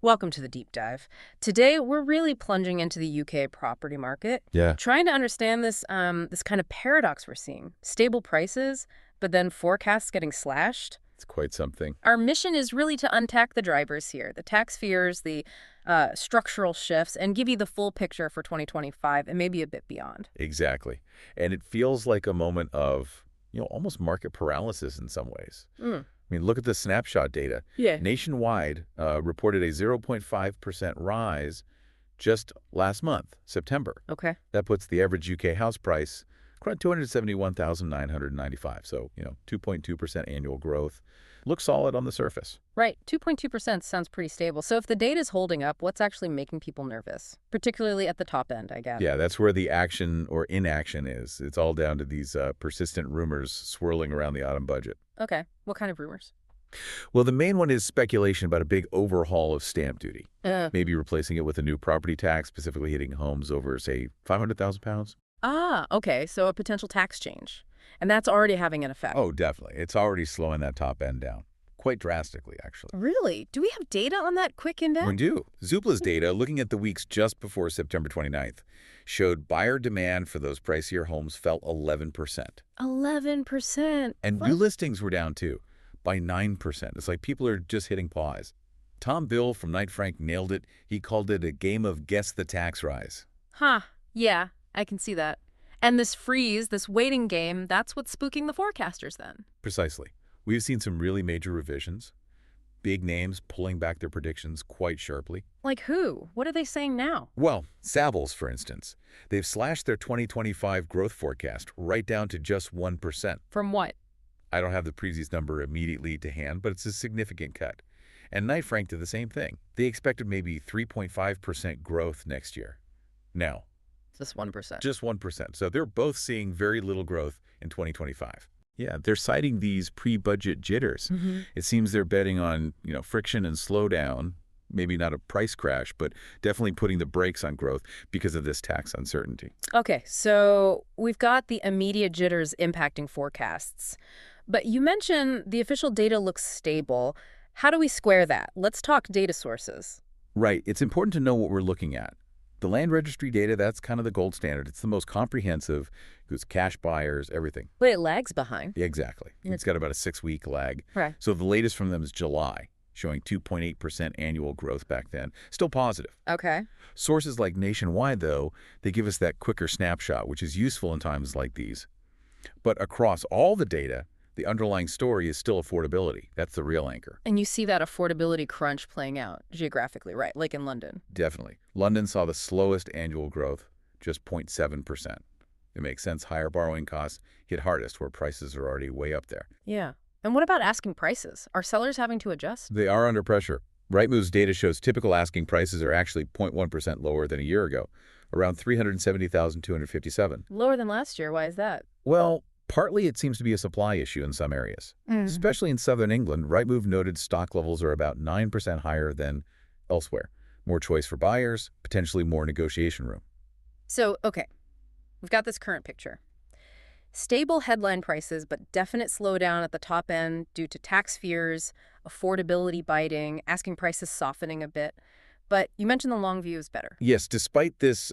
Welcome to the deep dive. Today, we're really plunging into the UK property market, Yeah, trying to understand this kind of paradox we're seeing. Stable prices, but then forecasts getting slashed. it's quite something. Our mission is really to unpack the drivers here, the tax fears, the structural shifts, and give you the full picture for 2025 and maybe a bit beyond. Exactly. And it feels like a moment of, almost market paralysis in some ways. Mm, I mean, look at the snapshot data. yeah. Nationwide reported a 0.5% rise just last month, September. Okay. That puts the average UK house price around 271,995. So, 2.2% annual growth. Looks solid on the surface. Right. 2.2% sounds pretty stable. So if the data is holding up, what's actually making people nervous? Particularly at the top end, I gather. Yeah, that's where the action or inaction is. It's all down to these persistent rumors swirling around the autumn budget. Okay. What kind of rumors? Well, the main one is speculation about a big overhaul of stamp duty, Uh, maybe replacing it with a new property tax, specifically hitting homes over, say, £500,000. okay. So a potential tax change. And that's already having an effect. Oh, definitely. It's already slowing that top end down, quite drastically, actually. Really? Do we have data on that quick index? We do. Zoopla's data, looking at the weeks just before September 29th, showed buyer demand for those pricier homes fell 11%. 11%. And What? new listings were down, too, by 9%. It's like people are just hitting pause. Tom Bill from Knight Frank nailed it. He called it a game of guess the tax rise. Huh. Yeah, I can see that. And this freeze, this waiting game, that's what's spooking the forecasters then. Precisely. We've seen some really major revisions. Big names pulling back their predictions quite sharply. Like who? What are they saying now? Well, Savills, for instance. They've slashed their 2025 growth forecast right down to just 1%. From what? I don't have the previous number immediately to hand, but it's a significant cut. And Knight Frank did the same thing. They expected maybe 3.5% growth next year. Now, Just 1%. just 1%. So they're both seeing very little growth in 2025. Yeah, they're citing these pre-budget jitters. Mm-hmm. It seems they're betting on, friction and slowdown, maybe not a price crash, but definitely putting the brakes on growth because of this tax uncertainty. Okay, so we've got the immediate jitters impacting forecasts. But you mentioned the official data looks stable. How do we square that? Let's talk data sources. Right. It's important to know what we're looking at. The land registry data, that's kind of the gold standard. It's the most comprehensive. It's cash buyers, everything. But it lags behind. Yeah, exactly. It's got about a 6-week lag. Right. So the latest from them is July, showing 2.8% annual growth back then. Still positive. Okay. Sources like Nationwide, though, they give us that quicker snapshot, which is useful in times like these. But across all the data, the underlying story is still affordability. That's the real anchor. And you see that affordability crunch playing out geographically, right? Like in London. Definitely. London saw the slowest annual growth, just 0.7%. It makes sense. Higher borrowing costs hit hardest where prices are already way up there. Yeah. And what about asking prices? Are sellers having to adjust? They are under pressure. Rightmove's data shows typical asking prices are actually 0.1% lower than a year ago, around $370,257. Lower than last year. Why is that? Well, partly it seems to be a supply issue in some areas. Especially in southern England, Rightmove noted stock levels are about 9% higher than elsewhere. More choice for buyers, potentially more negotiation room. So, okay, we've got this current picture. Stable headline prices, but definite slowdown at the top end due to tax fears, affordability biting, asking prices softening a bit. But you mentioned the long view is better. Yes, despite this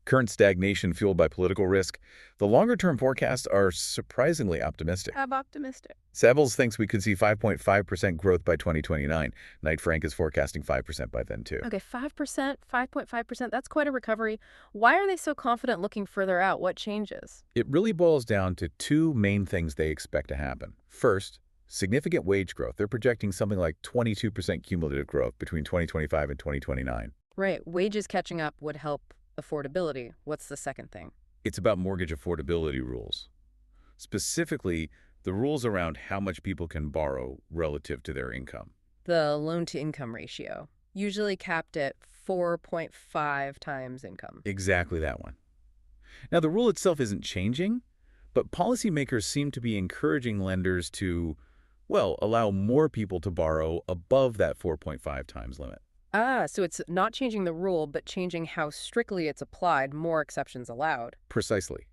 current stagnation fueled by political risk, the longer-term forecasts are surprisingly optimistic. I'm optimistic. Savills thinks we could see 5.5% growth by 2029. Knight Frank is forecasting 5% by then, too. Okay, 5%, 5.5%, that's quite a recovery. Why are they so confident looking further out? What changes? It really boils down to two main things they expect to happen. First, significant wage growth. They're projecting something like 22% cumulative growth between 2025 and 2029. Right, wages catching up would help affordability. What's the second thing? It's about mortgage affordability rules. Specifically, the rules around how much people can borrow relative to their income. The loan-to-income ratio, usually capped at 4.5 times income. Exactly that one. Now, the rule itself isn't changing, but policymakers seem to be encouraging lenders to, allow more people to borrow above that 4.5 times limit. So it's not changing the rule, but changing how strictly it's applied, more exceptions allowed. Precisely.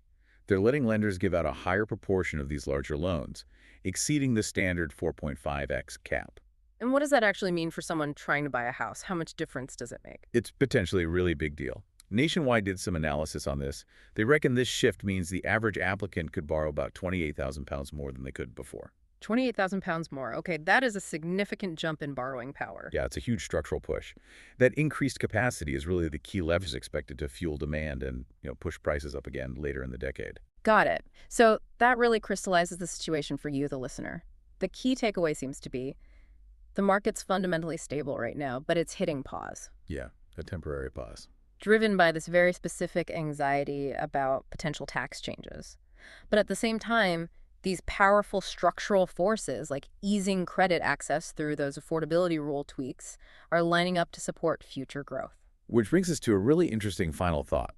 They're letting lenders give out a higher proportion of these larger loans, exceeding the standard 4.5x cap. And what does that actually mean for someone trying to buy a house? How much difference does it make? It's potentially a really big deal. Nationwide did some analysis on this. They reckon this shift means the average applicant could borrow about £28,000 more than they could before. £28,000 more. Okay, that is a significant jump in borrowing power. Yeah, it's a huge structural push. That increased capacity is really the key leverage expected to fuel demand and, push prices up again later in the decade. Got it. So that really crystallizes the situation for you, the listener. The key takeaway seems to be the market's fundamentally stable right now, but it's hitting pause, Yeah, a temporary pause. driven by this very specific anxiety about potential tax changes. But at the same time, these powerful structural forces, like easing credit access through those affordability rule tweaks, are lining up to support future growth. Which brings us to a really interesting final thought.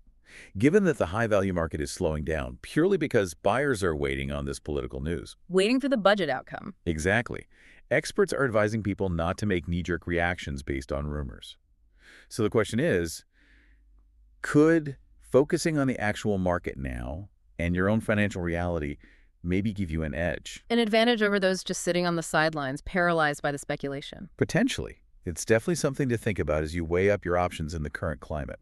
Given that the high-value market is slowing down purely because buyers are waiting on this political news. Waiting for the budget outcome. Exactly. Experts are advising people not to make knee-jerk reactions based on rumors. So the question is, could focusing on the actual market now and your own financial reality maybe give you an edge? An advantage over those just sitting on the sidelines, paralyzed by the speculation. Potentially. It's definitely something to think about as you weigh up your options in the current climate.